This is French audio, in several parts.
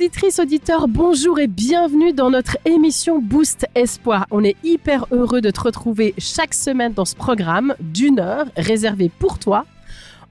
Auditrices, auditeurs, bonjour et bienvenue dans notre émission Boost Espoir. On est hyper heureux de te retrouver chaque semaine dans ce programme d'1 heure réservé pour toi.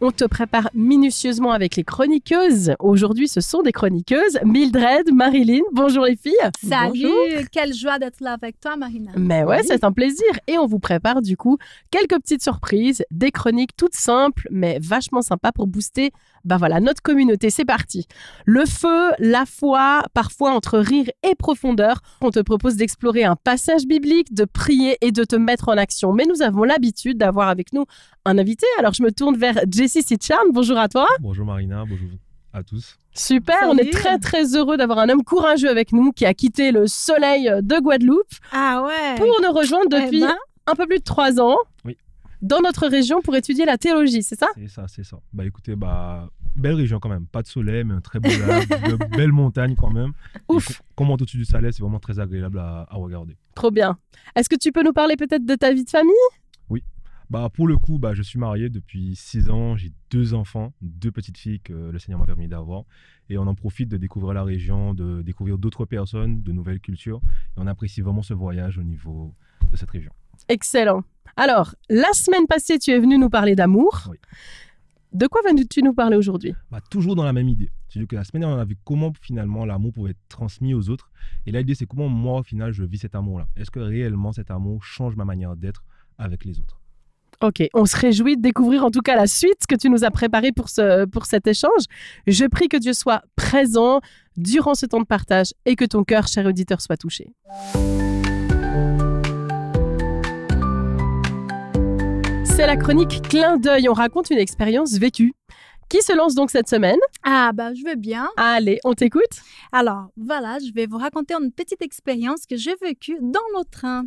On te prépare minutieusement avec les chroniqueuses. Aujourd'hui, ce sont des chroniqueuses. Mildred, Marilyn, bonjour les filles. Salut, bonjour. Quelle joie d'être là avec toi, Marina. Mais ouais, c'est un plaisir. Et on vous prépare du coup quelques petites surprises, des chroniques toutes simples, mais vachement sympas pour booster notre communauté. C'est parti. Le feu, la foi, parfois entre rire et profondeur. On te propose d'explorer un passage biblique, de prier et de te mettre en action. Mais nous avons l'habitude d'avoir avec nous un invité. Alors je me tourne vers Jessie Sitchan. Bonjour à toi. Bonjour Marina, bonjour à tous. Super, Salut. on est très très heureux d'avoir un homme courageux avec nous qui a quitté le soleil de Guadeloupe Ah ouais. pour nous rejoindre depuis un peu plus de 3 ans. Oui. Dans notre région pour étudier la théologie, c'est ça? C'est ça. Écoutez, belle région quand même. Pas de soleil, mais un très beau lac, de belles montagnes quand même. Ouf. Comme au-dessus du Salais, c'est vraiment très agréable à regarder. Trop bien. Est-ce que tu peux nous parler peut-être de ta vie de famille? Oui. Pour le coup, je suis marié depuis 6 ans. J'ai 2 enfants, 2 petites filles que le Seigneur m'a permis d'avoir. Et on en profite de découvrir la région, de découvrir d'autres personnes, de nouvelles cultures. Et on apprécie vraiment ce voyage au niveau de cette région. Excellent. Alors, la semaine passée, tu es venu nous parler d'amour. Oui. De quoi vas-tu nous parler aujourd'hui? Toujours dans la même idée. C'est-à-dire que la semaine dernière, on a vu comment finalement l'amour pouvait être transmis aux autres. Et là, l'idée, c'est comment moi, au final, je vis cet amour-là. Est-ce que réellement cet amour change ma manière d'être avec les autres? Ok, on se réjouit de découvrir en tout cas la suite que tu nous as préparée pour cet échange. Je prie que Dieu soit présent durant ce temps de partage et que ton cœur, cher auditeur, soit touché. C'est la chronique Clin d'œil. On raconte une expérience vécue. Qui se lance donc cette semaine? Je veux bien. Allez, on t'écoute. Alors, voilà, je vais vous raconter une petite expérience que j'ai vécue dans le train.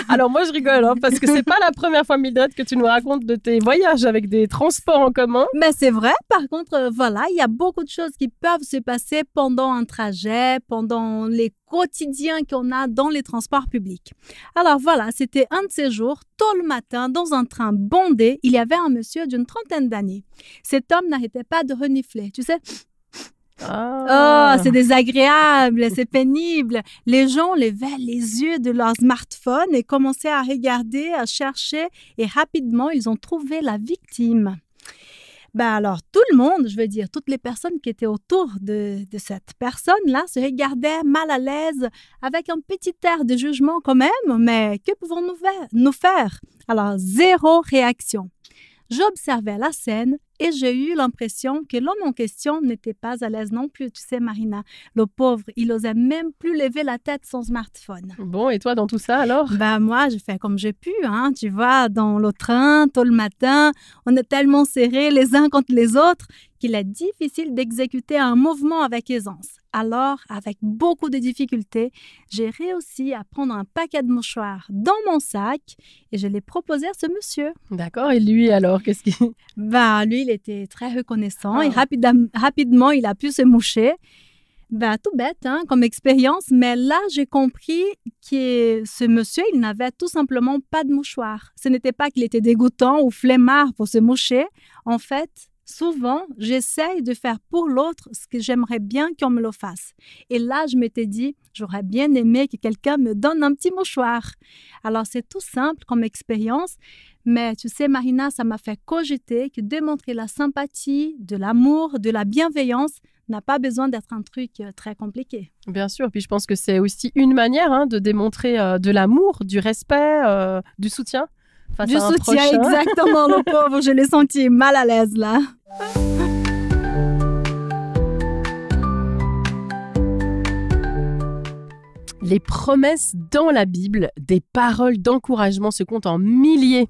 Alors, moi, je rigole, parce que c'est pas la première fois, Mildred, que tu nous racontes de tes voyages avec des transports en commun. Mais c'est vrai, par contre, il y a beaucoup de choses qui peuvent se passer pendant un trajet, pendant les quotidiens qu'on a dans les transports publics. Alors voilà, c'était un de ces jours, tôt le matin, dans un train bondé, il y avait un monsieur d'une 30aine d'années. Cet homme n'arrêtait pas de renifler, tu sais. Oh, c'est désagréable, c'est pénible. Les gens levaient les yeux de leur smartphone et commençaient à regarder, à chercher, et rapidement, ils ont trouvé la victime. Alors, tout le monde, je veux dire, toutes les personnes qui étaient autour de cette personne-là se regardaient mal à l'aise, avec un petit air de jugement quand même, mais que pouvons-nous faire? Alors, zéro réaction. J'observais la scène et j'ai eu l'impression que l'homme en question n'était pas à l'aise non plus. Tu sais, Marina, le pauvre, il n'osait même plus lever la tête sans smartphone. Bon, et toi, dans tout ça, alors? Moi, je fais comme j'ai pu, tu vois, dans le train, tôt le matin, on est tellement serrés les uns contre les autres qu'il est difficile d'exécuter un mouvement avec aisance. Alors, avec beaucoup de difficultés, j'ai réussi à prendre un paquet de mouchoirs dans mon sac et je l'ai proposé à ce monsieur. D'accord, et lui alors, qu'est-ce qu'il... Lui, il était très reconnaissant et rapidement, il a pu se moucher. Tout bête comme expérience, mais là, j'ai compris que ce monsieur, il n'avait tout simplement pas de mouchoir. Ce n'était pas qu'il était dégoûtant ou flemmard pour se moucher. En fait, souvent, j'essaye de faire pour l'autre ce que j'aimerais bien qu'on me le fasse. Et là, je m'étais dit, j'aurais bien aimé que quelqu'un me donne un petit mouchoir. Alors, c'est tout simple comme expérience, mais tu sais, Marina, ça m'a fait cogiter que démontrer la sympathie, de l'amour, de la bienveillance n'a pas besoin d'être un truc très compliqué. Bien sûr, puis je pense que c'est aussi une manière de démontrer de l'amour, du respect, du soutien. Du soutien, exactement, le pauvre, je l'ai senti mal à l'aise là. Les promesses dans la Bible, des paroles d'encouragement se comptent en milliers.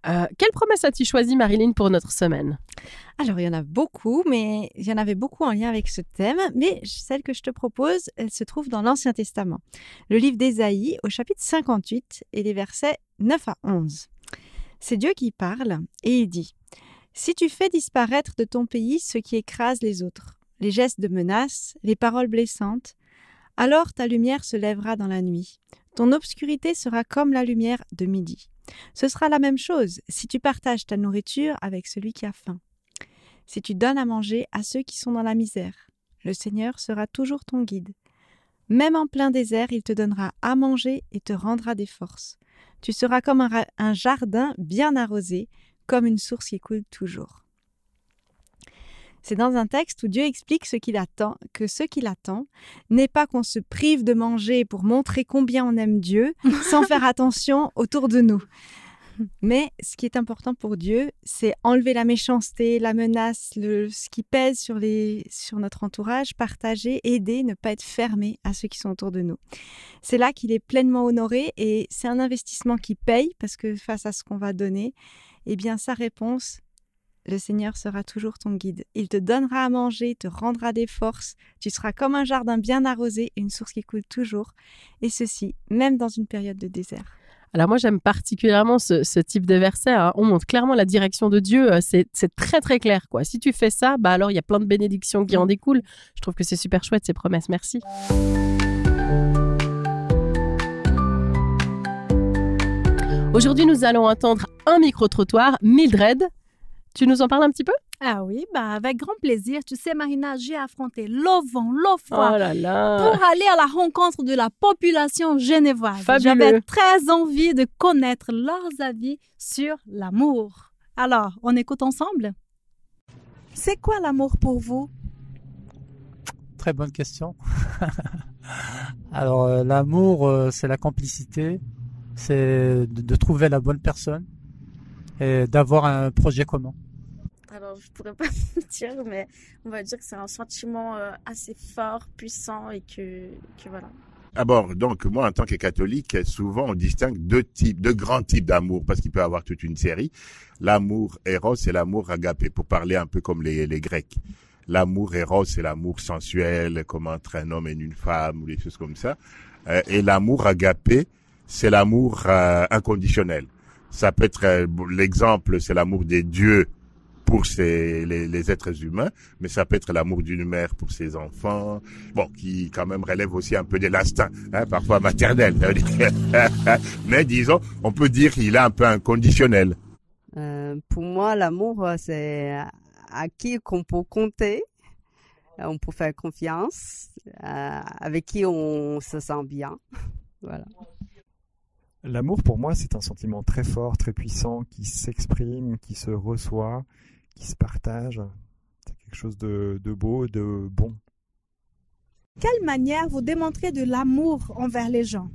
Quelle promesse as-tu choisi, Marilyn, pour notre semaine? Alors, il y en a beaucoup, mais il y en avait beaucoup en lien avec ce thème. Mais celle que je te propose, elle se trouve dans l'Ancien Testament. Le livre d'Ésaïe, au chapitre 58, et les versets 9 à 11. C'est Dieu qui parle et il dit « Si tu fais disparaître de ton pays ce qui écrase les autres, les gestes de menace, les paroles blessantes, alors ta lumière se lèvera dans la nuit. Ton obscurité sera comme la lumière de midi. Ce sera la même chose si tu partages ta nourriture avec celui qui a faim. Si tu donnes à manger à ceux qui sont dans la misère, Le Seigneur sera toujours ton guide. Même en plein désert, il te donnera à manger et te rendra des forces. Tu seras comme un jardin bien arrosé, comme une source qui coule toujours. C'est dans un texte où Dieu explique ce qu'il attend n'est pas qu'on se prive de manger pour montrer combien on aime Dieu, sans faire attention autour de nous. Mais ce qui est important pour Dieu, c'est enlever la méchanceté, la menace, ce qui pèse sur notre entourage, partager, aider, ne pas être fermé à ceux qui sont autour de nous. C'est là qu'il est pleinement honoré et c'est un investissement qui paye parce que face à ce qu'on va donner, eh bien sa réponse, le Seigneur sera toujours ton guide. Il te donnera à manger, te rendra des forces, tu seras comme un jardin bien arrosé, une source qui coule toujours, et ceci, même dans une période de désert. Alors moi, j'aime particulièrement ce type de verset. Hein. On montre clairement la direction de Dieu. C'est très, très clair, quoi. Si tu fais ça, alors il y a plein de bénédictions qui en découlent. Je trouve que c'est super chouette, ces promesses. Merci. Aujourd'hui, nous allons entendre un micro-trottoir. Mildred, tu nous en parles un petit peu ? Ah oui, avec grand plaisir. Tu sais, Marina, j'ai affronté l'eau vent, l'eau froid Oh là là. pour aller à la rencontre de la population genevoise. Fabuleux. J'avais très envie de connaître leurs avis sur l'amour. Alors, on écoute ensemble? C'est quoi l'amour pour vous? Très bonne question. Alors, l'amour, c'est la complicité, c'est de trouver la bonne personne et d'avoir un projet commun. Alors, je pourrais pas vous dire, mais on va dire que c'est un sentiment assez fort, puissant et que voilà. D'abord, donc, moi, en tant que catholique, souvent, on distingue deux grands types d'amour, parce qu'il peut y avoir toute une série. L'amour éros et l'amour agapé, pour parler un peu comme les Grecs. L'amour éros, c'est l'amour sensuel, comme entre un homme et une femme, ou des choses comme ça. Et l'amour agapé, c'est l'amour inconditionnel. Ça peut être, l'exemple, c'est l'amour des dieux pour les êtres humains, mais ça peut être l'amour d'une mère pour ses enfants, qui quand même relève aussi un peu de l'instinct, parfois maternel. Mais disons, on peut dire qu'il est un peu inconditionnel. Pour moi, l'amour, c'est à qui qu'on peut compter, on peut faire confiance, avec qui on se sent bien. Voilà. L'amour, pour moi, c'est un sentiment très fort, très puissant, qui s'exprime, qui se reçoit, qui se partage. C'est quelque chose de beau, de bon. Quelle manière vous démontrez de l'amour envers les gens?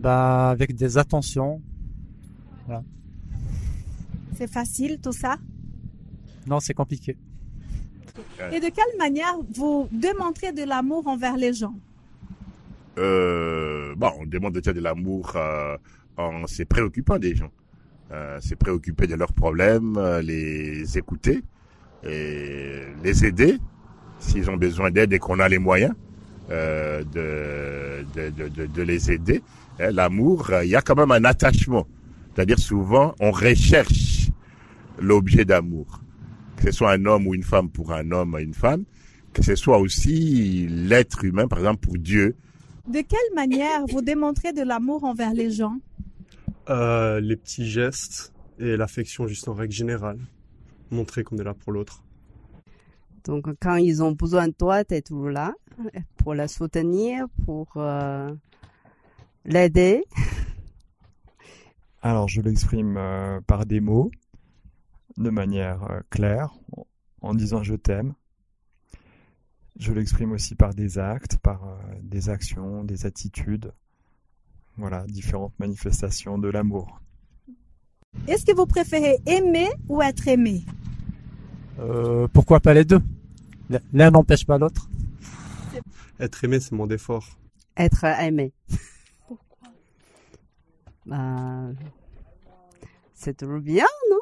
Avec des attentions. Voilà. C'est facile tout ça? Non, c'est compliqué. Et de quelle manière vous démontrez de l'amour envers les gens? On démontre de l'amour en se préoccupant des gens. Se préoccuper de leurs problèmes, les écouter, et les aider s'ils ont besoin d'aide et qu'on a les moyens de les aider. L'amour, il y a quand même un attachement. C'est-à-dire souvent, on recherche l'objet d'amour. Que ce soit un homme ou une femme pour un homme ou une femme, que ce soit aussi l'être humain, par exemple pour Dieu. De quelle manière vous démontrez de l'amour envers les gens? Les petits gestes et l'affection juste en règle générale. Montrer qu'on est là pour l'autre. Donc, quand ils ont besoin de toi, tu es toujours là pour la soutenir, pour l'aider. Alors, je l'exprime par des mots, de manière claire, en disant « je t'aime ». Je l'exprime aussi par des actes, par des actions, des attitudes. Voilà, différentes manifestations de l'amour. Est-ce que vous préférez aimer ou être aimé? Pourquoi pas les deux? L'un n'empêche pas l'autre. Être aimé, c'est mon effort. Être aimé. Pourquoi? C'est toujours bien, non?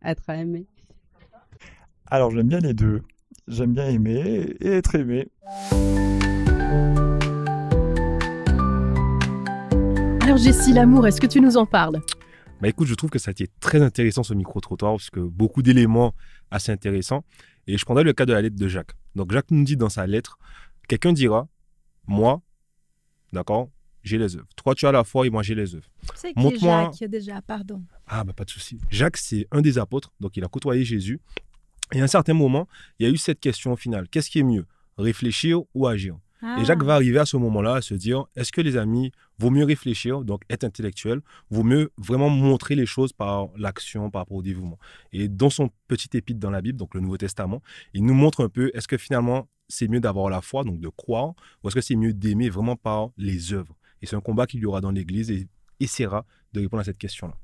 Être aimé. Alors, j'aime bien les deux. J'aime bien aimer et être aimé. Alors Jessie, l'amour, est-ce que tu nous en parles? Écoute, je trouve que ça a été très intéressant ce micro-trottoir parce que beaucoup d'éléments assez intéressants. Et je prendrai le cas de la lettre de Jacques. Donc Jacques nous dit dans sa lettre, quelqu'un dira, moi, d'accord, j'ai les œuvres. Toi, tu as la foi et moi, j'ai les œuvres. C'est qui Jacques déjà, pardon? Pas de souci. Jacques, c'est un des apôtres, donc il a côtoyé Jésus. Et à un certain moment, il y a eu cette question au final. Qu'est-ce qui est mieux, réfléchir ou agir? Et Jacques va arriver à ce moment-là à se dire, est-ce que les amis, vaut mieux réfléchir, donc être intellectuel, vaut mieux vraiment montrer les choses par l'action, par rapport au dévouement. Et dans son petit épître dans la Bible, donc le Nouveau Testament, il nous montre un peu, est-ce que finalement, c'est mieux d'avoir la foi, donc de croire, ou est-ce que c'est mieux d'aimer vraiment par les œuvres? Et c'est un combat qu'il y aura dans l'Église et il essaiera de répondre à cette question-là.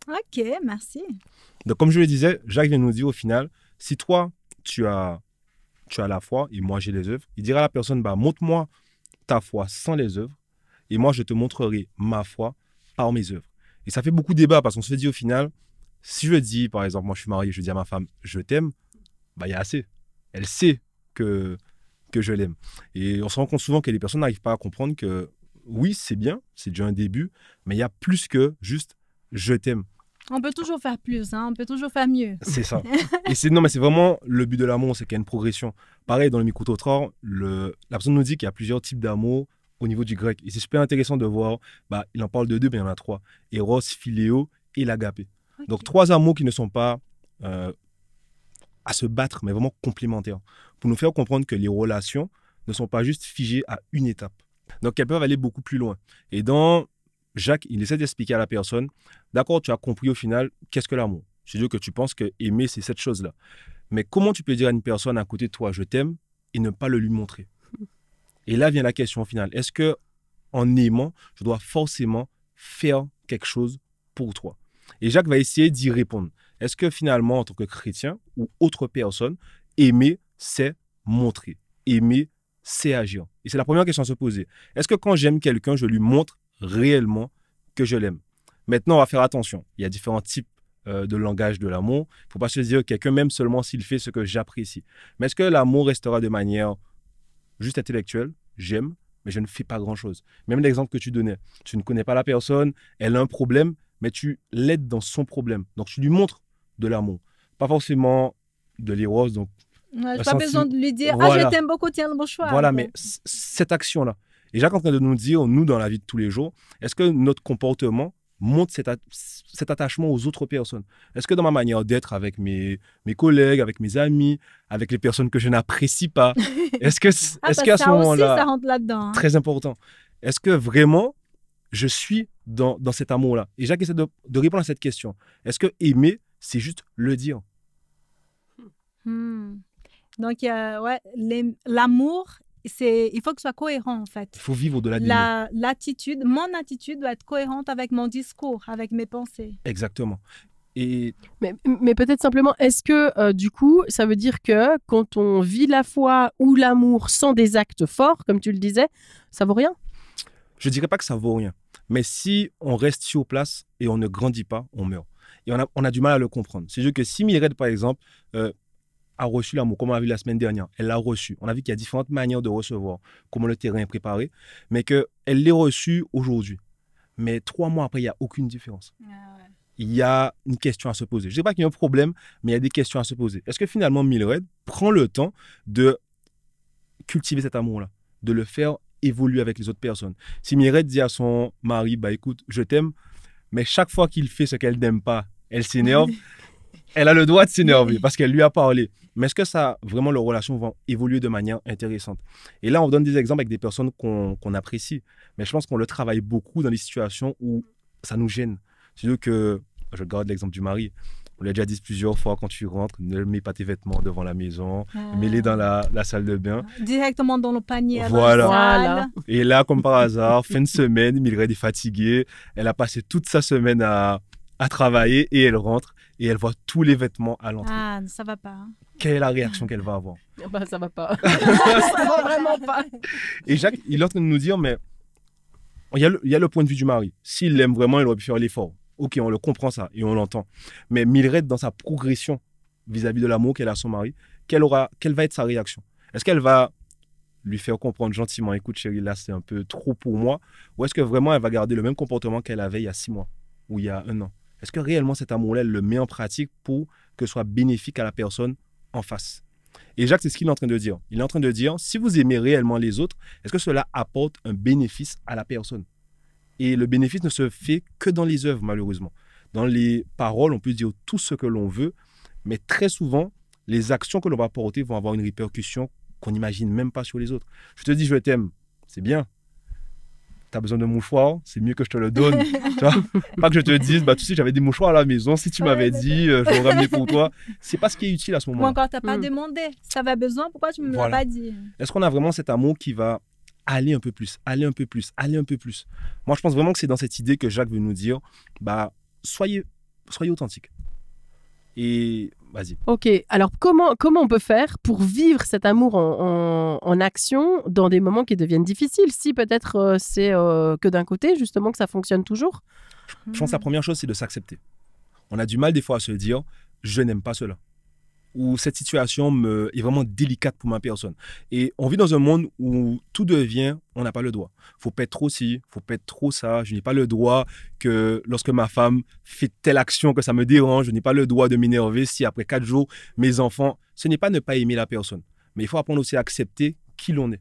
Ok, merci. Donc comme je le disais, Jacques vient nous dire au final, si toi, tu as la foi et moi j'ai les œuvres, il dira à la personne, bah, montre-moi ta foi sans les œuvres et moi je te montrerai ma foi par mes œuvres. Et ça fait beaucoup de débat parce qu'on se dit au final, si je dis par exemple, moi je suis marié, je dis à ma femme, je t'aime, bah il y a assez. Elle sait que je l'aime. Et on se rend compte souvent que les personnes n'arrivent pas à comprendre que oui, c'est bien, c'est déjà un début, mais il y a plus que juste je t'aime. On peut toujours faire plus, hein, on peut toujours faire mieux. C'est ça. Et c'est vraiment le but de l'amour, c'est qu'il y a une progression. Pareil, dans le Mikoutotror, la personne nous dit qu'il y a plusieurs types d'amour au niveau du grec. Et c'est super intéressant de voir, bah, il en parle de deux, mais il y en a trois. Eros, Philéo et l'agapé. Okay. Donc, trois amours qui ne sont pas à se battre, mais vraiment complémentaires. Pour nous faire comprendre que les relations ne sont pas juste figées à une étape. Donc, elles peuvent aller beaucoup plus loin. Et dans Jacques, il essaie d'expliquer à la personne, d'accord, tu as compris au final, qu'est-ce que l'amour? C'est-à-dire que tu penses que aimer, c'est cette chose-là. Mais comment tu peux dire à une personne à côté de toi, je t'aime, et ne pas le lui montrer? Et là vient la question au final. Est-ce que en aimant, je dois forcément faire quelque chose pour toi? Et Jacques va essayer d'y répondre. Est-ce que finalement, en tant que chrétien ou autre personne, aimer, c'est montrer? Aimer, c'est agir? Et c'est la première question à se poser. Est-ce que quand j'aime quelqu'un, je lui montre réellement que je l'aime? Maintenant, on va faire attention. Il y a différents types de langage de l'amour. Il ne faut pas se dire que quelqu'un m'aime seulement s'il fait ce que j'apprécie. Mais est-ce que l'amour restera de manière juste intellectuelle? J'aime, mais je ne fais pas grand-chose. Même l'exemple que tu donnais. Tu ne connais pas la personne, elle a un problème, mais tu l'aides dans son problème. Donc, tu lui montres de l'amour. Pas forcément de l'éros. Donc, pas besoin de lui dire, voilà. Je t'aime beaucoup, tiens le mouchoir. Voilà, mais cette action-là. Et Jacques est en train de nous dire, nous, dans la vie de tous les jours, est-ce que notre comportement montre cet attachement aux autres personnes? Est-ce que dans ma manière d'être avec mes collègues, avec mes amis, avec les personnes que je n'apprécie pas, est-ce qu'à ce moment-là, ça rentre là-dedans, hein. Très important, est-ce que vraiment je suis dans cet amour-là? Et Jacques essaie de répondre à cette question. Est-ce que aimer, c'est juste le dire? Donc, l'amour, il faut que ce soit cohérent, en fait. Il faut vivre au-delà des mots. Mon attitude doit être cohérente avec mon discours, avec mes pensées. Exactement. Mais peut-être simplement, est-ce que du coup, ça veut dire que quand on vit la foi ou l'amour sans des actes forts, comme tu le disais, ça vaut rien? Je ne dirais pas que ça vaut rien. Mais si on reste sur place et on ne grandit pas, on meurt. Et on a du mal à le comprendre. C'est-à-dire que si Mildred, par exemple, a reçu l'amour, comme on a vu la semaine dernière, elle l'a reçu. On a vu qu'il y a différentes manières de recevoir, comment le terrain est préparé, mais qu'elle l'ait reçu aujourd'hui. Mais 3 mois après, il n'y a aucune différence. Il y a une question à se poser. Je ne dis pas qu'il y a un problème, mais il y a des questions à se poser. Est-ce que finalement, Mildred prend le temps de cultiver cet amour-là, de le faire évoluer avec les autres personnes? Si Mildred dit à son mari, bah écoute, je t'aime, mais chaque fois qu'il fait ce qu'elle n'aime pas, elle s'énerve, elle a le droit de s'énerver parce qu'elle lui a parlé. Mais est-ce que ça, vraiment, leurs relations vont évoluer de manière intéressante? Et là, on donne des exemples avec des personnes qu'on apprécie. Mais je pense qu'on le travaille beaucoup dans les situations où ça nous gêne. C'est-à-dire que, je garde l'exemple du mari. On l'a déjà dit plusieurs fois, quand tu rentres, ne mets pas tes vêtements devant la maison, mets-les dans la salle de bain. Directement dans le panier. Voilà. Et là, comme par hasard, fin de semaine, Mildred est fatiguée. Elle a passé toute sa semaine à travailler et elle rentre et elle voit tous les vêtements à l'entrée. Ah, ça va pas. Hein. Quelle est la réaction qu'elle va avoir? Bah, ça va pas. Ça va vraiment pas. Et Jacques, il est en train de nous dire, mais il y a le point de vue du mari. S'il l'aime vraiment, il aurait pu faire l'effort. Ok, on le comprend ça et on l'entend. Mais Mildred, dans sa progression vis-à-vis de l'amour qu'elle a à son mari, quelle va être sa réaction? Est-ce qu'elle va lui faire comprendre gentiment, écoute chérie, là c'est un peu trop pour moi? Ou est-ce que vraiment elle va garder le même comportement qu'elle avait il y a 6 mois ou il y a 1 an? Est-ce que réellement cet amour-là, elle le met en pratique pour que ce soit bénéfique à la personne en face? Et Jacques, c'est ce qu'il est en train de dire. Il est en train de dire, si vous aimez réellement les autres, est-ce que cela apporte un bénéfice à la personne? Et le bénéfice ne se fait que dans les œuvres, malheureusement. Dans les paroles, on peut dire tout ce que l'on veut, mais très souvent, les actions que l'on va porter vont avoir une répercussion qu'on n'imagine même pas sur les autres. Je te dis je t'aime, c'est bien. Tu as besoin de mouchoirs, c'est mieux que je te le donne. Tu vois, pas que je te dise, bah, tu sais, j'avais des mouchoirs à la maison, si tu m'avais dit, je vais en ramener pour toi. C'est pas ce qui est utile à ce Ou moment-là. encore, tu n'as pas demandé. Si tu avais besoin, pourquoi tu ne me l'as Voilà. pas dit? Est-ce qu'on a vraiment cet amour qui va aller un peu plus, aller un peu plus, aller un peu plus? Moi, je pense vraiment que c'est dans cette idée que Jacques veut nous dire, bah, soyez authentiques. Et vas-y. Ok, alors comment on peut faire pour vivre cet amour en action dans des moments qui deviennent difficiles? Si peut-être c'est que d'un côté, justement, que ça fonctionne toujours. Je pense que la première chose, c'est de s'accepter. On a du mal des fois à se dire, je n'aime pas cela. Ou cette situation est vraiment délicate pour ma personne. Et on vit dans un monde où tout devient, on n'a pas le droit. Faut pas être trop ci, faut pas être trop ça. Je n'ai pas le droit que lorsque ma femme fait telle action que ça me dérange, je n'ai pas le droit de m'énerver si après 4 jours, mes enfants, ce n'est pas ne pas aimer la personne. Mais il faut apprendre aussi à accepter qui l'on est.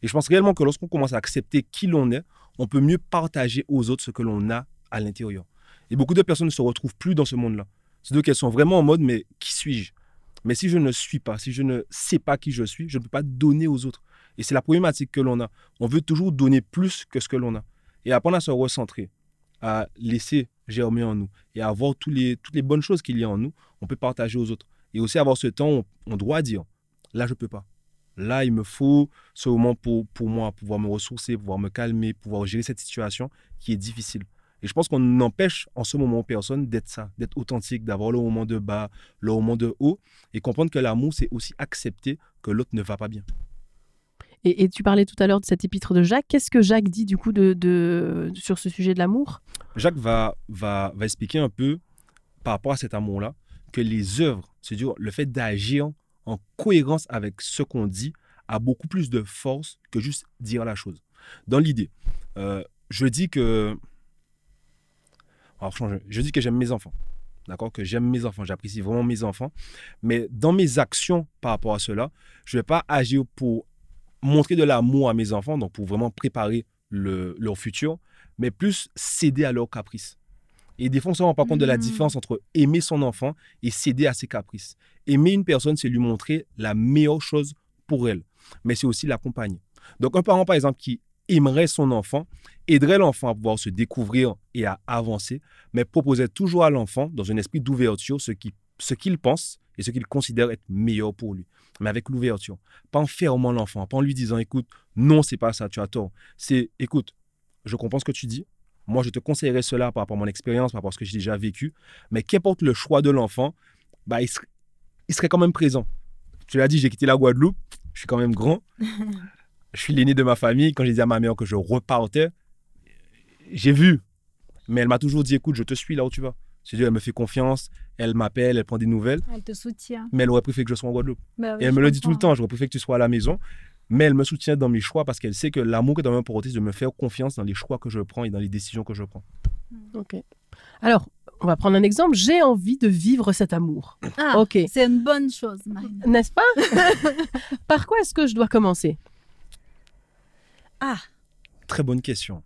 Et je pense réellement que lorsqu'on commence à accepter qui l'on est, on peut mieux partager aux autres ce que l'on a à l'intérieur. Et beaucoup de personnes ne se retrouvent plus dans ce monde-là. C'est-à-dire qu'elles sont vraiment en mode, mais qui suis-je? Mais si je ne suis pas, si je ne sais pas qui je suis, je ne peux pas donner aux autres. Et c'est la problématique que l'on a. On veut toujours donner plus que ce que l'on a. Et apprendre à se recentrer, à laisser germer en nous et à voir toutes les bonnes choses qu'il y a en nous, on peut partager aux autres. Et aussi avoir ce temps où on doit dire, là, je ne peux pas. Là, il me faut ce moment pour moi, pouvoir me ressourcer, pouvoir me calmer, pouvoir gérer cette situation qui est difficile. Et je pense qu'on empêche en ce moment aux personnes d'être ça, d'être authentique, d'avoir le moment de bas, le moment de haut, et comprendre que l'amour, c'est aussi accepter que l'autre ne va pas bien. Et tu parlais tout à l'heure de cet épître de Jacques. Qu'est-ce que Jacques dit du coup sur ce sujet de l'amour? Jacques va expliquer un peu, par rapport à cet amour-là, que les œuvres, c'est-à-dire le fait d'agir en cohérence avec ce qu'on dit, a beaucoup plus de force que juste dire la chose. Dans l'idée, je dis que j'aime mes enfants. D'accord? Que j'aime mes enfants. J'apprécie vraiment mes enfants. Mais dans mes actions par rapport à cela, je ne vais pas agir pour montrer de l'amour à mes enfants, donc pour vraiment préparer leur futur, mais plus céder à leurs caprices. Et des fois, on ne se rend pas compte de la différence entre aimer son enfant et céder à ses caprices. Aimer une personne, c'est lui montrer la meilleure chose pour elle. Mais c'est aussi l'accompagner. Donc, un parent, par exemple, qui aimerait son enfant, aiderait l'enfant à pouvoir se découvrir et à avancer, mais proposerait toujours à l'enfant, dans un esprit d'ouverture, ce qu'il pense et ce qu'il considère être meilleur pour lui. Mais avec l'ouverture. Pas en fermant l'enfant, pas en lui disant, écoute, non, c'est pas ça, tu as tort. C'est, écoute, je comprends ce que tu dis. Moi, je te conseillerais cela par rapport à mon expérience, par rapport à ce que j'ai déjà vécu. Mais qu'importe le choix de l'enfant, bah, il serait quand même présent. Tu l'as dit, j'ai quitté la Guadeloupe, je suis quand même grand. Je suis l'aîné de ma famille. Quand j'ai dit à ma mère que je repartais, j'ai vu. Mais elle m'a toujours dit, écoute, je te suis là où tu vas. C'est-à-dire, elle me fait confiance, elle m'appelle, elle prend des nouvelles. Elle te soutient. Mais elle aurait préféré que je sois en Guadeloupe. Bah oui, et elle me le dit tout le temps, j'aurais préféré que tu sois à la maison. Mais elle me soutient dans mes choix parce qu'elle sait que l'amour que dans ma portée, c'est de me faire confiance dans les choix que je prends et dans les décisions que je prends. Ok. Alors, on va prendre un exemple. J'ai envie de vivre cet amour. Ah, ok. C'est une bonne chose, Marine. N'est-ce pas? Par quoi est-ce que je dois commencer? Ah. Très bonne question.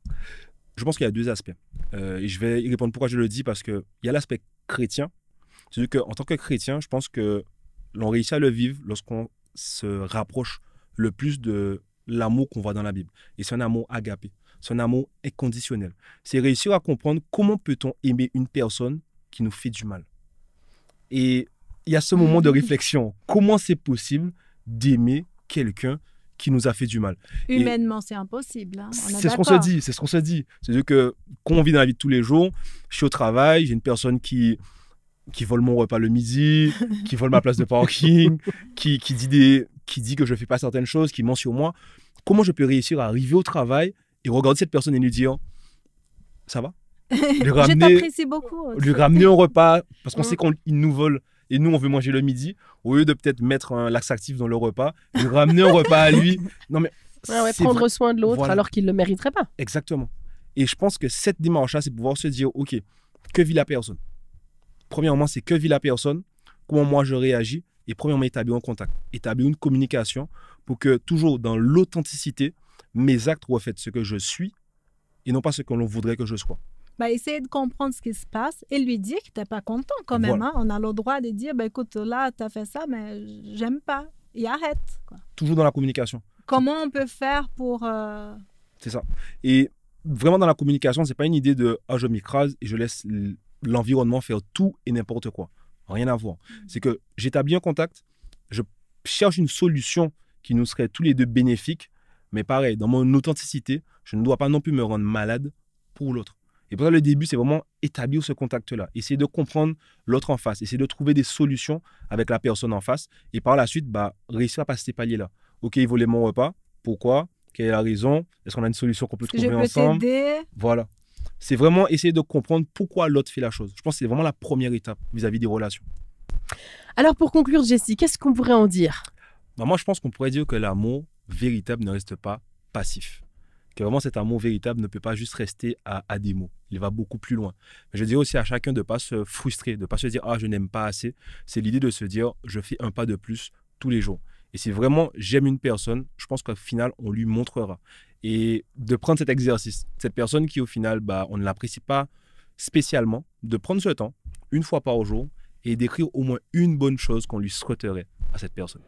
Je pense qu'il y a deux aspects. Et je vais y répondre pourquoi je le dis, parce qu'il y a l'aspect chrétien. C'est-à-dire qu'en tant que chrétien, je pense que l'on réussit à le vivre lorsqu'on se rapproche le plus de l'amour qu'on voit dans la Bible. Et c'est un amour agapé. C'est un amour inconditionnel. C'est réussir à comprendre comment peut-on aimer une personne qui nous fait du mal. Et il y a ce moment de réflexion. Comment c'est possible d'aimer quelqu'un qui nous a fait du mal? Humainement, c'est impossible. Hein. C'est ce qu'on se dit. C'est ce qu'on se dit. C'est-à-dire que quand on vit dans la vie de tous les jours, je suis au travail, j'ai une personne qui vole mon repas le midi, qui vole ma place de parking, qui dit que je ne fais pas certaines choses, qui ment sur moi. Comment je peux réussir à arriver au travail et regarder cette personne et lui dire « ça va ?» Je t'apprécie beaucoup. Lui ramener un repas, parce qu'on sait qu'il nous vole et nous, on veut manger le midi, au lieu de peut-être mettre un laxatif dans le repas, lui ramener un repas à lui. Non, mais prendre soin de l'autre alors qu'il ne le mériterait pas. Exactement. Et je pense que cette démarche-là, c'est pouvoir se dire « ok, que vit la personne ?» Premièrement, c'est que vit la personne, comment moi je réagis, et premièrement, établir un contact, établir une communication pour que toujours dans l'authenticité, mes actes reflètent ce que je suis et non pas ce que l'on voudrait que je sois. essayer de comprendre ce qui se passe et lui dire que tu n'es pas content quand même. Voilà. Hein. On a le droit de dire, écoute, là, tu as fait ça, mais j'aime pas. Et arrête. Quoi. Toujours dans la communication. Comment on peut faire pour... C'est ça. Et vraiment dans la communication, c'est pas une idée de « ah, je m'écrase et je laisse l'environnement faire tout et n'importe quoi ». Rien à voir. C'est que j'établis un contact, je cherche une solution qui nous serait tous les deux bénéfique, mais pareil, dans mon authenticité, je ne dois pas non plus me rendre malade pour l'autre. Et pour ça, le début, c'est vraiment établir ce contact-là. Essayer de comprendre l'autre en face. Essayer de trouver des solutions avec la personne en face. Et par la suite, réussir à passer ces paliers-là. OK, il volait mon repas. Pourquoi? Quelle est la raison? Est-ce qu'on a une solution qu'on peut trouver ensemble? T'aider. Voilà. C'est vraiment essayer de comprendre pourquoi l'autre fait la chose. Je pense que c'est vraiment la première étape vis-à-vis des relations. Alors pour conclure, Jessie, qu'est-ce qu'on pourrait en dire? Moi, je pense qu'on pourrait dire que l'amour véritable ne reste pas passif. Que vraiment cet amour véritable ne peut pas juste rester à des mots. Il va beaucoup plus loin. Mais je dirais aussi à chacun de ne pas se frustrer, de ne pas se dire « ah, je n'aime pas assez ». C'est l'idée de se dire « je fais un pas de plus tous les jours ». Et si vraiment j'aime une personne, je pense qu'au final, on lui montrera. Et de prendre cet exercice, cette personne qui au final, on ne l'apprécie pas spécialement, de prendre ce temps, une fois par jour, et d'écrire au moins une bonne chose qu'on lui souhaiterait à cette personne.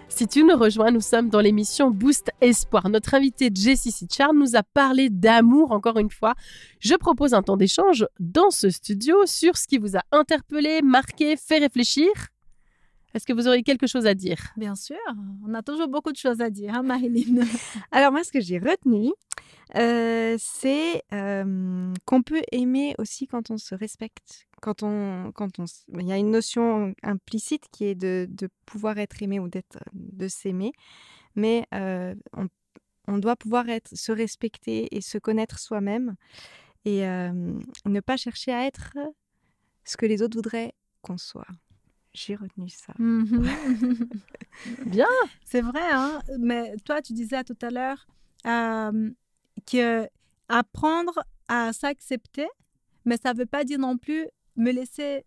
Si tu nous rejoins, nous sommes dans l'émission Boost Espoir. Notre invitée Jessie Sitchard nous a parlé d'amour encore une fois. Je propose un temps d'échange dans ce studio sur ce qui vous a interpellé, marqué, fait réfléchir. Est-ce que vous auriez quelque chose à dire? Bien sûr, on a toujours beaucoup de choses à dire, hein, Marilyn? Alors moi, ce que j'ai retenu, c'est qu'on peut aimer aussi quand on se respecte. Il y a une notion implicite qui est de pouvoir être aimé ou de s'aimer, mais on doit pouvoir se respecter et se connaître soi-même et ne pas chercher à être ce que les autres voudraient qu'on soit. J'ai retenu ça. Bien. C'est vrai, hein? Mais toi, tu disais tout à l'heure qu'apprendre à s'accepter, mais ça ne veut pas dire non plus me laisser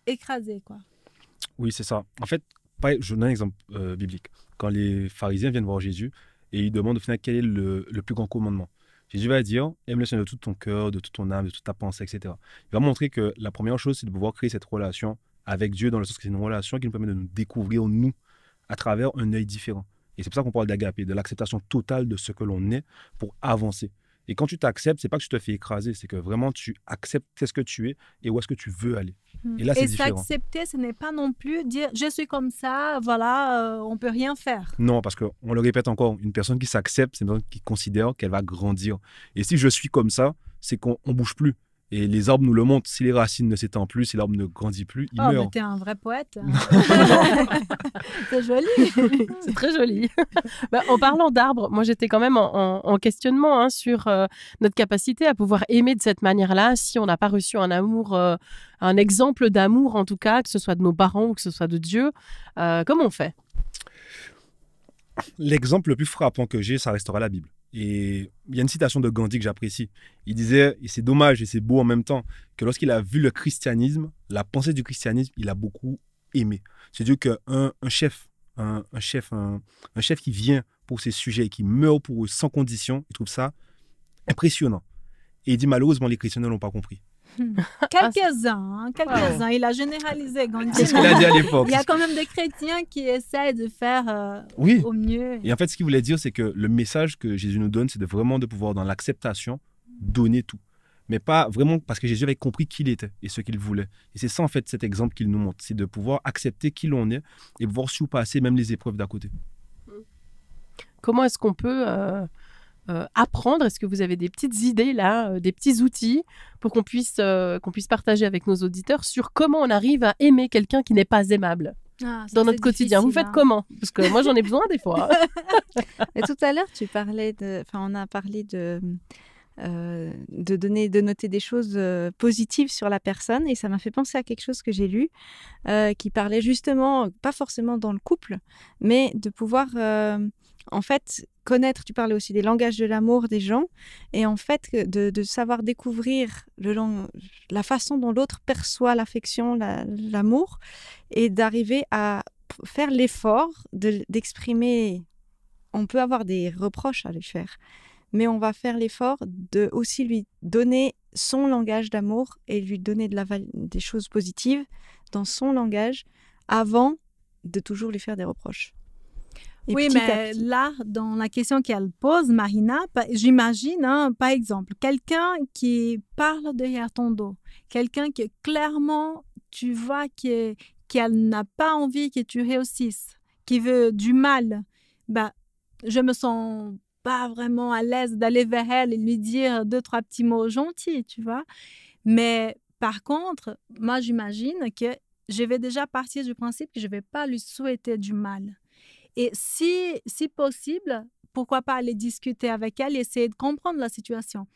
écraser, quoi. Oui, c'est ça. En fait, je donne un exemple biblique. Quand les pharisiens viennent voir Jésus et ils demandent au final quel est le plus grand commandement. Jésus va dire, aime le Seigneur de tout ton cœur, de toute ton âme, de toute ta pensée, etc. Il va montrer que la première chose, c'est de pouvoir créer cette relation avec Dieu, dans le sens que c'est une relation qui nous permet de nous découvrir, nous, à travers un œil différent. Et c'est pour ça qu'on parle d'agapé, de l'acceptation totale de ce que l'on est pour avancer. Et quand tu t'acceptes, c'est pas que tu te fais écraser, c'est que vraiment tu acceptes qu'est-ce que tu es et où est-ce que tu veux aller. Et là, c'est différent. Et s'accepter, ce n'est pas non plus dire « je suis comme ça, voilà, on peut rien faire ». Non, parce qu'on le répète encore, une personne qui s'accepte, c'est une personne qui considère qu'elle va grandir. Et si je suis comme ça, c'est qu'on ne bouge plus. Et les arbres nous le montrent, si les racines ne s'étendent plus, si l'arbre ne grandit plus, il meurt. Oh, mais t'es un vrai poète. C'est joli. C'est très joli. En parlant d'arbres, moi j'étais quand même en questionnement sur notre capacité à pouvoir aimer de cette manière-là, si on n'a pas reçu un amour, un exemple d'amour en tout cas, que ce soit de nos parents ou que ce soit de Dieu. Comment on fait? L'exemple le plus frappant que j'ai, ça restera la Bible. Et il y a une citation de Gandhi que j'apprécie. Il disait, et c'est dommage et c'est beau en même temps, que lorsqu'il a vu le christianisme, la pensée du christianisme, il a beaucoup aimé. C'est-à-dire qu'un chef qui vient pour ses sujets et qui meurt pour eux sans condition, il trouve ça impressionnant. Et il dit, malheureusement, les chrétiens ne l'ont pas compris. Quelques-uns, hein, quelques-uns. Il a généralisé, Gandhi. C'est ce qu'il a dit à l'époque. Il y a quand même des chrétiens qui essaient de faire Oui. au mieux. Et en fait, ce qu'il voulait dire, c'est que le message que Jésus nous donne, c'est de vraiment de pouvoir, dans l'acceptation, donner tout. Mais pas vraiment parce que Jésus avait compris qui il était et ce qu'il voulait. Et c'est ça, en fait, cet exemple qu'il nous montre. C'est de pouvoir accepter qui l'on est et pouvoir surpasser même les épreuves d'à côté. Comment est-ce qu'on peut apprendre? Est-ce que vous avez des petites idées là, des petits outils pour qu'on puisse partager avec nos auditeurs sur comment on arrive à aimer quelqu'un qui n'est pas aimable dans notre quotidien? Vous faites comment? Parce que moi, j'en ai besoin des fois. Et tout à l'heure, on a parlé de noter des choses positives sur la personne, et ça m'a fait penser à quelque chose que j'ai lu qui parlait justement, pas forcément dans le couple, mais de pouvoir en fait connaître, tu parlais aussi des langages de l'amour des gens, et en fait de savoir découvrir la façon dont l'autre perçoit l'affection, l'amour, et d'arriver à faire l'effort d'exprimer. On peut avoir des reproches à lui faire, mais on va faire l'effort de aussi lui donner son langage d'amour et lui donner des choses positives dans son langage avant de toujours lui faire des reproches. Et oui, mais là, dans la question qu'elle pose, Marina, j'imagine, par exemple, quelqu'un qui parle derrière ton dos, quelqu'un qui clairement, tu vois qu'elle n'a pas envie que tu réussisses, qui veut du mal, je me sens pas vraiment à l'aise d'aller vers elle et lui dire 2-3 petits mots gentils, tu vois. Mais par contre, moi, j'imagine que je vais déjà partir du principe que je vais pas lui souhaiter du mal. Et si possible, pourquoi pas aller discuter avec elle et essayer de comprendre la situation.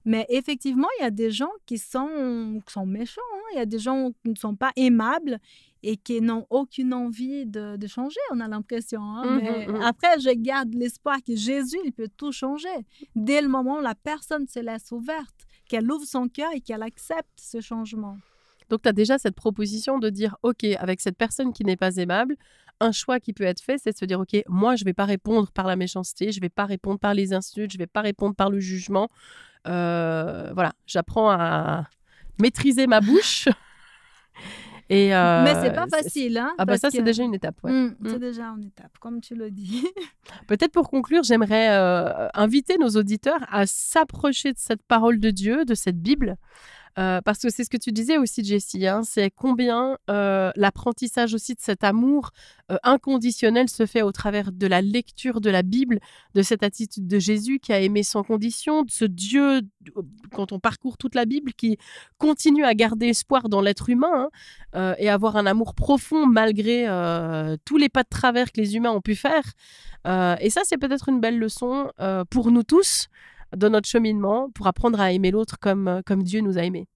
Mais effectivement, il y a des gens qui sont méchants, hein. Il y a des gens qui ne sont pas aimables et qui n'ont aucune envie de changer, on a l'impression. Hein. Mais après, je garde l'espoir que Jésus, il peut tout changer. Dès le moment où la personne se laisse ouverte, qu'elle ouvre son cœur et qu'elle accepte ce changement. Donc, tu as déjà cette proposition de dire, OK, avec cette personne qui n'est pas aimable, un choix qui peut être fait, c'est de se dire, OK, moi, je ne vais pas répondre par la méchanceté, je ne vais pas répondre par les insultes, je ne vais pas répondre par le jugement. Voilà, j'apprends à maîtriser ma bouche. Et mais c'est pas facile. Hein, ça, c'est déjà une étape. Ouais. C'est déjà une étape, comme tu le dis. Peut-être pour conclure, j'aimerais inviter nos auditeurs à s'approcher de cette parole de Dieu, de cette Bible. Parce que c'est ce que tu disais aussi, Jessie, hein, c'est combien l'apprentissage aussi de cet amour inconditionnel se fait au travers de la lecture de la Bible, de cette attitude de Jésus qui a aimé sans condition, de ce Dieu, quand on parcourt toute la Bible, qui continue à garder espoir dans l'être humain et avoir un amour profond malgré tous les pas de travers que les humains ont pu faire. Et ça, c'est peut-être une belle leçon pour nous tous, dans notre cheminement, pour apprendre à aimer l'autre comme Dieu nous a aimés.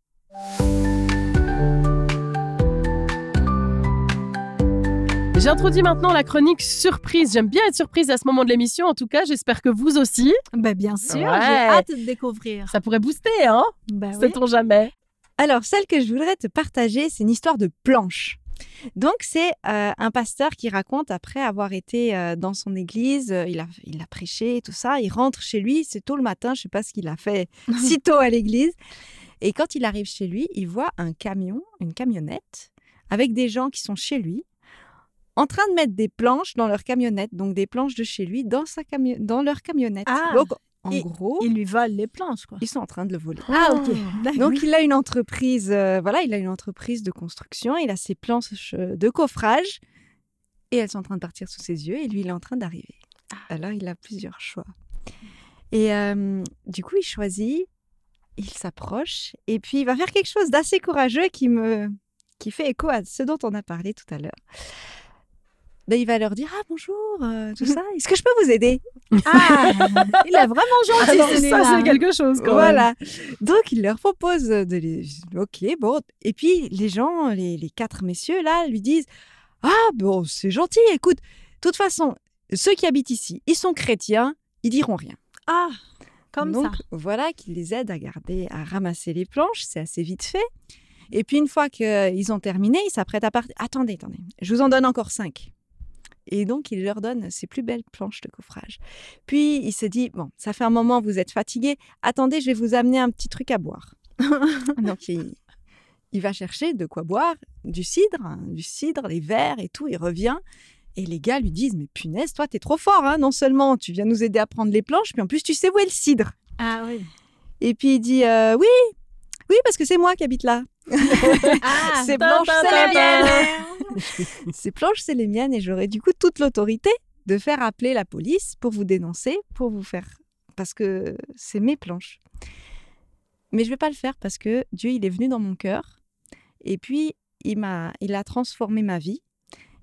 J'introduis maintenant la chronique surprise. J'aime bien être surprise à ce moment de l'émission. En tout cas, j'espère que vous aussi. Bien sûr, j'ai hâte de découvrir. Ça pourrait booster, hein? Sait-on jamais. Alors, celle que je voudrais te partager, c'est une histoire de planche. Donc, c'est un pasteur qui raconte, après avoir été dans son église, il a prêché et tout ça, il rentre chez lui, c'est tôt le matin, je ne sais pas ce qu'il a fait si tôt à l'église. Et quand il arrive chez lui, il voit un camion, une camionnette, avec des gens qui sont chez lui, en train de mettre des planches dans leur camionnette, donc des planches de chez lui dans leur camionnette. Donc, en gros, ils lui volent les planches, quoi. Ils sont en train de le voler. Ok. Donc, il a une entreprise, il a une entreprise de construction. Il a ses planches de coffrage et elles sont en train de partir sous ses yeux. Et lui, il est en train d'arriver. Alors, il a plusieurs choix. Et du coup, il choisit, il s'approche et puis il va faire quelque chose d'assez courageux qui fait écho à ce dont on a parlé tout à l'heure. Il va leur dire « Ah, bonjour, tout ça, est-ce que je peux vous aider ?» Il est vraiment gentil. Alors, ça, c'est quelque chose, quand même. Donc, il leur propose de les... Ok, bon. Et puis, les gens, les 4 messieurs, là, lui disent « Ah, bon, c'est gentil, écoute, de toute façon, ceux qui habitent ici, ils sont chrétiens, ils diront rien. » Comme donc, ça. Voilà qu'il les aide à ramasser les planches, c'est assez vite fait. Et puis, une fois qu'ils ont terminé, ils s'apprêtent à partir. Attendez, je vous en donne encore 5. Et donc, il leur donne ses plus belles planches de coffrage. Puis, il se dit, bon, ça fait un moment, vous êtes fatigués. Attendez, je vais vous amener un petit truc à boire. Donc, il va chercher de quoi boire, du cidre, les verres et tout. Il revient et les gars lui disent « Mais punaise, toi, t'es trop fort, hein. Non seulement tu viens nous aider à prendre les planches, mais en plus, tu sais où est le cidre. » Ah oui. Et puis, il dit oui, parce que c'est moi qui habite là. Ah, Ces planches, c'est les miennes. Ces planches, c'est les miennes et j'aurais du coup toute l'autorité de faire appeler la police pour vous dénoncer, pour vous faire... Parce que c'est mes planches. Mais je ne vais pas le faire parce que Dieu, il est venu dans mon cœur et puis il a transformé ma vie.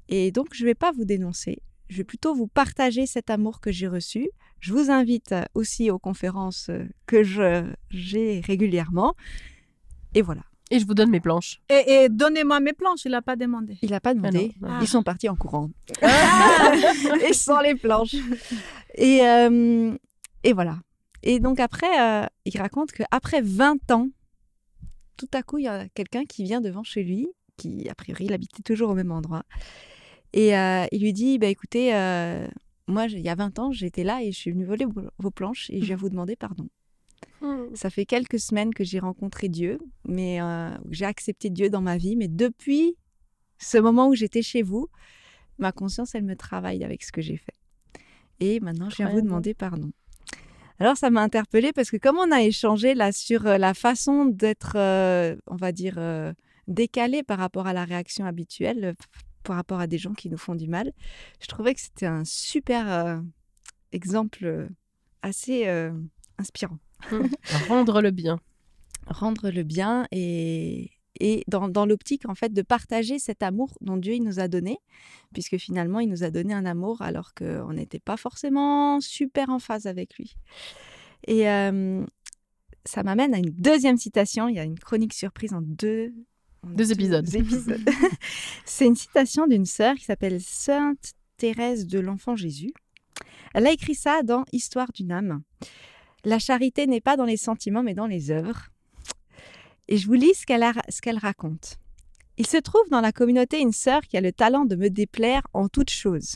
Et donc, je ne vais pas vous dénoncer. Je vais plutôt vous partager cet amour que j'ai reçu. Je vous invite aussi aux conférences que j'ai régulièrement. Et voilà. Et je vous donne mes planches. Et donnez-moi mes planches, il n'a pas demandé. Il n'a pas demandé. Ah non. Ils sont partis en courant. Et sans les planches. Et voilà. Et donc après, il raconte qu'après 20 ans, tout à coup, il y a quelqu'un qui vient devant chez lui, qui a priori, il habitait toujours au même endroit. Et il lui dit, écoutez, moi, il y a 20 ans, j'étais là et je suis venue voler vos planches et je viens vous demander pardon. Ça fait quelques semaines que j'ai rencontré Dieu, mais j'ai accepté Dieu dans ma vie. Mais depuis ce moment où j'étais chez vous, ma conscience, elle me travaille avec ce que j'ai fait. Et maintenant, je viens vous demander pardon. Alors, ça m'a interpellée parce que comme on a échangé là sur la façon d'être, on va dire, décalé par rapport à la réaction habituelle, par rapport à des gens qui nous font du mal, je trouvais que c'était un super exemple assez inspirant. Rendre le bien. Rendre le bien et dans l'optique en fait de partager cet amour dont Dieu il nous a donné, puisque finalement il nous a donné un amour alors qu'on n'était pas forcément super en phase avec lui. Et ça m'amène à une deuxième citation. Il y a une chronique surprise en deux épisodes. C'est une citation d'une sœur qui s'appelle Sainte Thérèse de l'Enfant Jésus. Elle a écrit ça dans Histoire d'une âme. La charité n'est pas dans les sentiments, mais dans les œuvres. Et je vous lis ce qu'elle raconte. Il se trouve dans la communauté une sœur qui a le talent de me déplaire en toutes choses.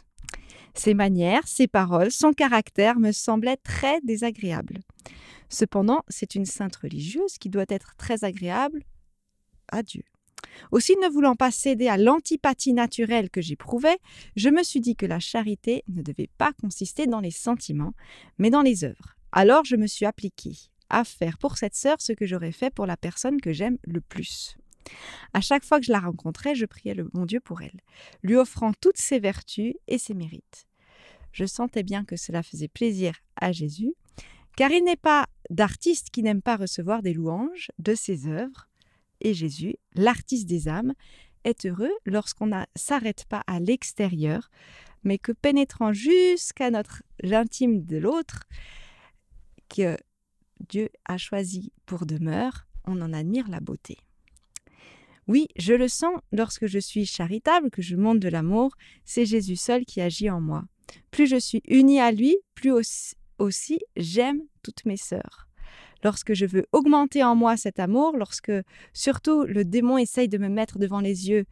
Ses manières, ses paroles, son caractère me semblaient très désagréables. Cependant, c'est une sainte religieuse qui doit être très agréable à Dieu. Aussi, ne voulant pas céder à l'antipathie naturelle que j'éprouvais, je me suis dit que la charité ne devait pas consister dans les sentiments, mais dans les œuvres. Alors, je me suis appliquée à faire pour cette sœur ce que j'aurais fait pour la personne que j'aime le plus. À chaque fois que je la rencontrais, je priais le bon Dieu pour elle, lui offrant toutes ses vertus et ses mérites. Je sentais bien que cela faisait plaisir à Jésus, car il n'est pas d'artiste qui n'aime pas recevoir des louanges de ses œuvres. Et Jésus, l'artiste des âmes, est heureux lorsqu'on ne s'arrête pas à l'extérieur, mais que pénétrant jusqu'à l'intime de l'autre, que Dieu a choisi pour demeure, on en admire la beauté. Oui, je le sens lorsque je suis charitable, que je montre de l'amour, c'est Jésus seul qui agit en moi. Plus je suis unie à lui, plus aussi j'aime toutes mes sœurs. Lorsque je veux augmenter en moi cet amour, lorsque surtout le démon essaye de me mettre devant les yeux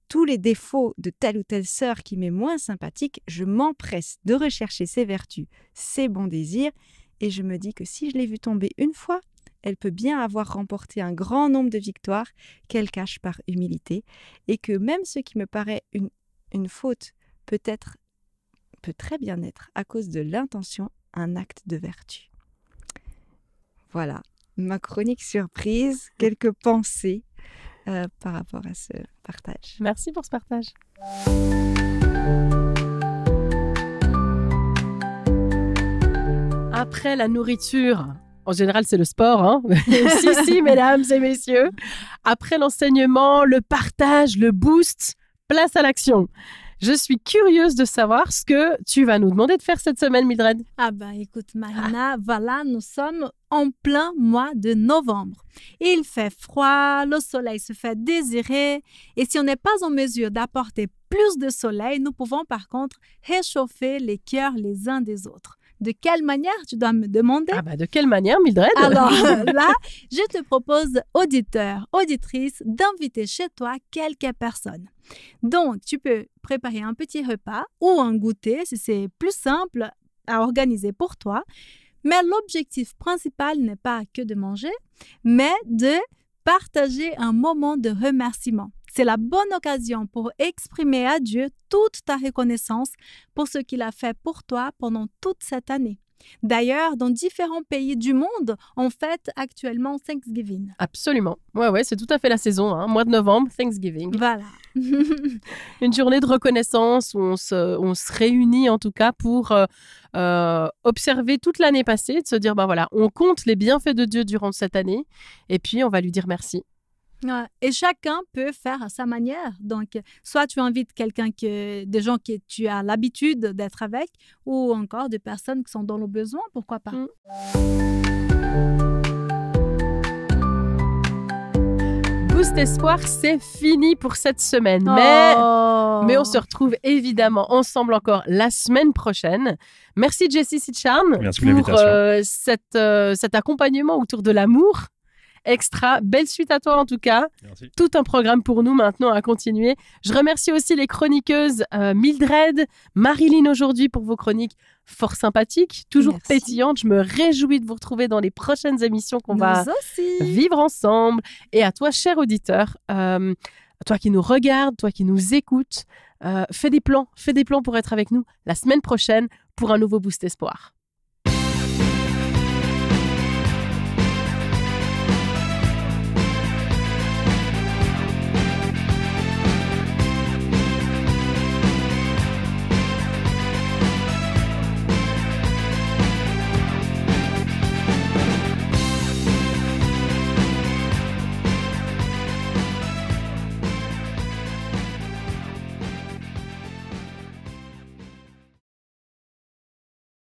tous les défauts de telle ou telle sœur qui m'est moins sympathique, je m'empresse de rechercher ses vertus, ses bons désirs, et je me dis que si je l'ai vue tomber une fois, elle peut bien avoir remporté un grand nombre de victoires qu'elle cache par humilité, et que même ce qui me paraît une faute peut très bien être, à cause de l'intention, un acte de vertu. Voilà, ma chronique surprise, quelques pensées par rapport à ce partage. Merci pour ce partage. Après la nourriture, en général c'est le sport, hein. si, mesdames et messieurs. Après l'enseignement, le partage, le boost, place à l'action. Je suis curieuse de savoir ce que tu vas nous demander de faire cette semaine, Mildred. Ah écoute Marina, voilà, nous sommes en plein mois de novembre. Il fait froid, le soleil se fait désirer et si on n'est pas en mesure d'apporter plus de soleil, nous pouvons par contre réchauffer les cœurs les uns des autres. De quelle manière, tu dois me demander? De quelle manière, Mildred? Alors là, je te propose, auditeur, auditrice, d'inviter chez toi quelques personnes. Donc, tu peux préparer un petit repas ou un goûter si c'est plus simple à organiser pour toi. Mais l'objectif principal n'est pas que de manger, mais de partager un moment de remerciement. C'est la bonne occasion pour exprimer à Dieu toute ta reconnaissance pour ce qu'il a fait pour toi pendant toute cette année. D'ailleurs, dans différents pays du monde, on fête actuellement Thanksgiving. Absolument. Ouais, c'est tout à fait la saison. Mois de novembre, Thanksgiving. Voilà. Une journée de reconnaissance où on se réunit en tout cas pour observer toute l'année passée, de se dire, voilà, on compte les bienfaits de Dieu durant cette année et puis on va lui dire merci. Ouais. Et chacun peut faire à sa manière. Donc, soit tu invites des gens que tu as l'habitude d'être avec, ou encore des personnes qui sont dans le besoin, pourquoi pas. Boost Espoir, c'est fini pour cette semaine. Mais on se retrouve évidemment ensemble encore la semaine prochaine. Merci Jessie Sitcharn pour cet accompagnement autour de l'amour. Extra, belle suite à toi en tout cas. Merci. Tout un programme pour nous maintenant à continuer. Je remercie aussi les chroniqueuses Mildred, Marilyn aujourd'hui pour vos chroniques fort sympathiques, toujours pétillantes. Je me réjouis de vous retrouver dans les prochaines émissions qu'on va vivre ensemble. Et à toi, cher auditeur, toi qui nous regardes, toi qui nous écoutes, fais des plans pour être avec nous la semaine prochaine pour un nouveau Boost Espoir.